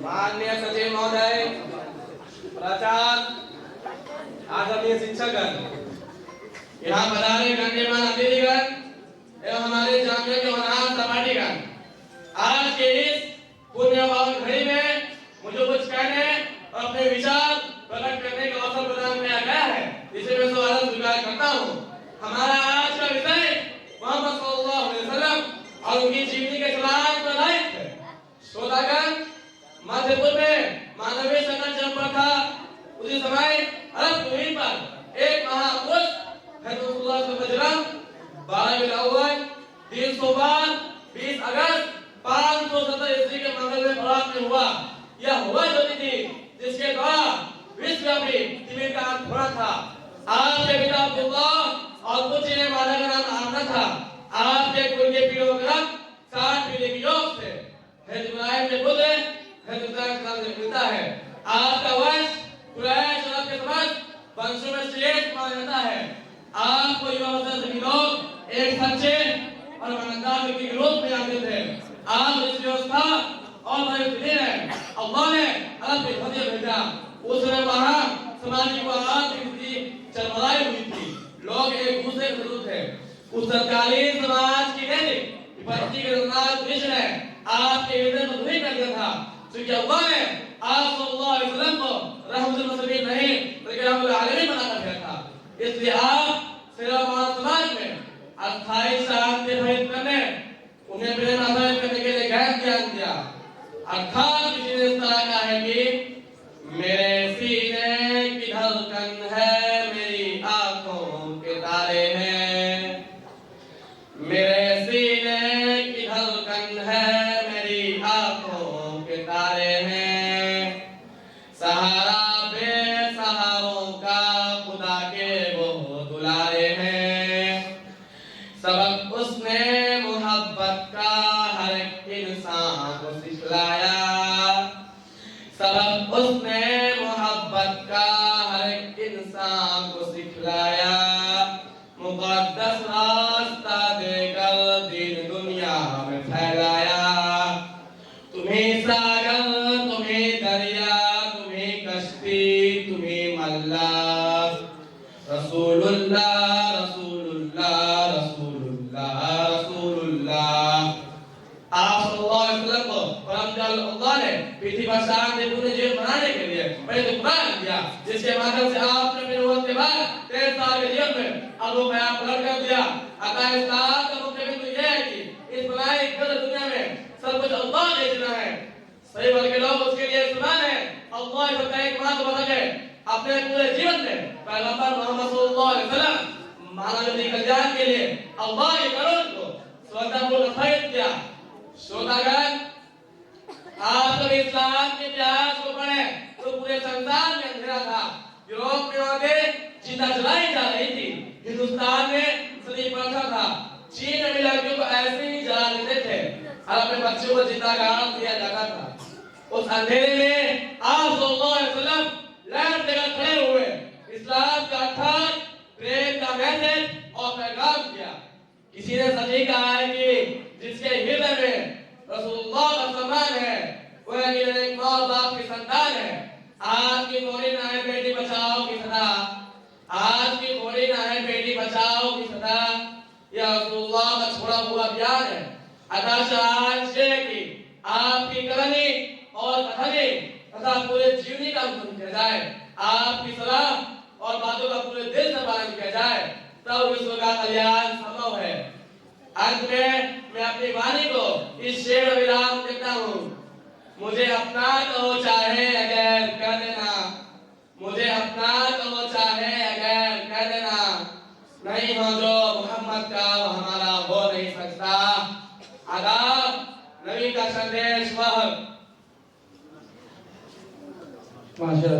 माननीय सचिव महोदय, प्राचार्य, आदरणीय शिक्षकगण, यहाँ पधारे गण्यमान्य अतिथिगण एवं हमारे जामिया के होनहार सहपाठीगण, आज के इस पुण्य पावन घड़ी में मुझे कुछ कहने और अपने विचार प्रकट करने का अवसर प्रदान किया गया है, जिसे मैं स्वागत स्वीकार करता हूँ। हमारा आज का विषय मोहम्मद सल्लल्लाहु अलैहि वसल्लम और उनकी जीवनी के खिलाफ प्रदायित है। श्रोतागण, मध्यपूर्व में मानवीय संकट जब पर था, उसी समय अरब भूमि पर एक महापुरुष हजरतुल्लाह सल्लल्लाहु 12 अव्वल 20 अगस्त 570 ईस्वी के मंगल में भारत में हुआ। यह हुआ जो थी जिसके द्वारा विश्वव्यापी तिमिर का अंत होना था। आपके पिता अब्दुल्ला और पूज्य ने माता का नाम आमना था। आपके कुल के पीढ़ों का 60 पीढ़ी के योग से हजरत इब्राहिम के पुत्र हजरत इब्राहिम का नाम मिलता है। आपका वंश कुरैश अरब के समस्त वंशों में श्रेष्ठ माना जाता है। आपको युवा सभी लोग एक सच्चे और ईमानदार व्यक्ति के रूप में जानते थे। आप इस व्यवस्था और परिस्थिति में अल्लाह ने अरब के फतेह भेजा। उस समय वहाँ सामाजिक व आर्थिक स्थिति चरमराई हुई थी। लोग एक दूसरे के विरुद्ध थे। उस तत्कालीन समाज की नैतिक विपत्ति के दर्दनाक दृश्य ने आपके हृदय को दुखी कर दिया था, क्योंकि अल्लाह ने आप सल्लल्लाहु अलैहि वसल्लम को रहमतुल मुस्लिमीन नहीं बल्कि रहमतुल आलमीन बना कर दिया था। इसलिए आप सिर्फ मानव समाज में अस्थायी शांति स्थापित करने, उन्हें प्रेरणा स्थापित करने के लिए गहन ज्ञान दिया। अर्थात किसी ने इस तरह कहा है कि मेरे सीने की धड़कन है, मेरी आंखों के तारे हैं। मेरे सीने की धड़कन है, मेरी आंखों के तारे हैं। सहारा बेसहारों का खुदा के वो दुलारे हैं। सबक उसने मोहब्बत का हर एक इंसान को सिखलाया। सबक उसने मोहब्बत का हर एक इंसान को सिखलाया। मुक़द्दस रास्ता देकर दीन दुनिया में फैलाया। तुम्हें सागर, तुम्हें दरिया, तुम्हें कश्ती, तुम्हें मल्ला, रसूलुल्लाह रसूलुल्लाह रसूलुल्लाह रसूलुल्लाह। आप सल्लल्लाहु अलैहि वसल्लम को परमजल अल्लाह ने पृथ्वी पर शांतिपूर्ण जीवन बनाने के लिए पहले तो कुरान दिया, जिसके माध्यम से आपने अपने नबूवत के बाद 13 साल के जीवन में अबू बयान पलट कर दिया। अतः इस्लाम का मुख्य बिंदु यह है कि इस बनाई गई दुनिया में सब कुछ अल्लाह ने चुना है। सही वर्ग के लोग उसके लिए सुना है। अल्लाह इसका एक मात्र बता के अपने पूरे जीवन में पैगंबर मोहम्मद सल्लल्लाहु अलैहि वसल्लम मानव जाति कल्याण के लिए अल्लाह के कानून को श्रद्धापूर्वक स्थापित किया। श्रोतागण, आप जब इस्लाम के इतिहास को पढ़े तो पूरे संसार में अंधेरा था। यूरोप में औरतें जिंदा जलाई जा रही थी। हिंदुस्तान में सती प्रथा था। चीन में लड़कियों को ऐसे ही जला देते थे और अपने बच्चों को जिंदा गाड़ दिया जाता था। उस अंधेरे में आप सल्लल्लाहु अलैहि वसल्लम लैंप लेकर खड़े हुए इस्लाम का अर्थात प्रेम का मैसेज और पैगाम दिया। किसी ने सच ही कहा है कि जिसके हृदय में रसूलुल्लाह का सम्मान है वह एक माँ बाप की संतान है। आज की मोड़ी ना है बेटी बचाओ की सदा, आज की मोड़ी ना है बेटी बचाओ की सदा, यह रसूलुल्लाह का छोड़ा हुआ अभियान है। अतः आज की आपकी करनी और कथनी तथा पूरे जीवनी का अनुसरण किया जाए, आपकी सलाह और बातों का पूरे दिल से पालन किया जाए, तब विश्व का कल्याण संभव है। अंत में मैं अपनी वाणी को इस शेर विराम देता हूँ। मुझे अपना कहो चाहे अगर कह देना, मुझे अपना कहो चाहे अगर कह देना, नहीं हो जो मोहम्मद का वो हमारा हो नहीं सकता। आदाब, नबी का संदेश वह